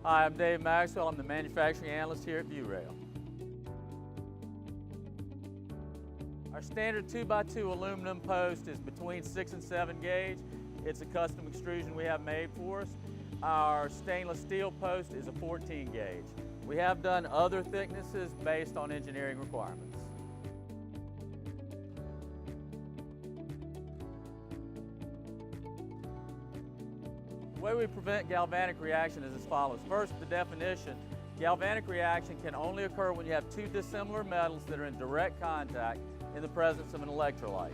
Hi, I'm Dave Maxwell. I'm the manufacturing analyst here at Viewrail. Our standard 2x2 aluminum post is between 6 and 7 gauge. It's a custom extrusion we have made for us. Our stainless steel post is a 14 gauge. We have done other thicknesses based on engineering requirements. The way we prevent galvanic reaction is as follows. First, the definition. Galvanic reaction can only occur when you have two dissimilar metals that are in direct contact in the presence of an electrolyte.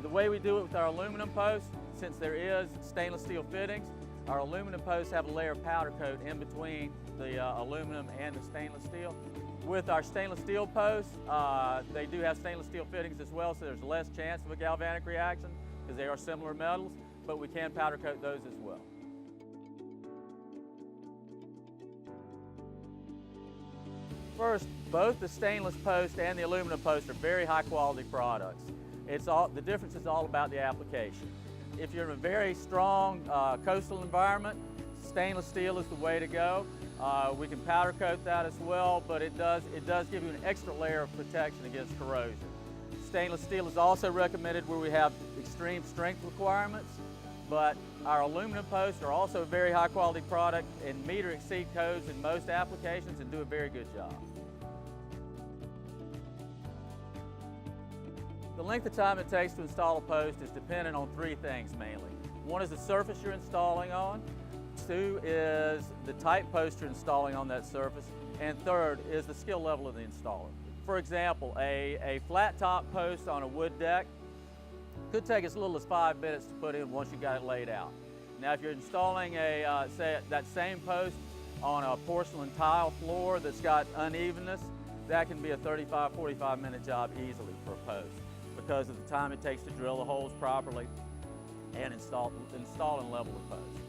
The way we do it with our aluminum posts, since there is stainless steel fittings, our aluminum posts have a layer of powder coat in between the aluminum and the stainless steel. With our stainless steel posts, they do have stainless steel fittings as well, so there's less chance of a galvanic reaction because they are similar metals, but we can powder coat those as well. First, both the stainless post and the aluminum post are very high quality products. The difference is all about the application. If you're in a very strong coastal environment, stainless steel is the way to go. We can powder coat that as well, but it does give you an extra layer of protection against corrosion. Stainless steel is also recommended where we have extreme strength requirements, but our aluminum posts are also a very high quality product and meet or exceed codes in most applications and do a very good job. The length of time it takes to install a post is dependent on three things mainly. One is the surface you're installing on, two is the type post you're installing on that surface, and third is the skill level of the installer. For example, a flat top post on a wood deck could take as little as 5 minutes to put in once you got it laid out. Now if you're installing say that same post on a porcelain tile floor that's got unevenness, that can be a 35-45 minute job easily for a post because of the time it takes to drill the holes properly and install and level the post.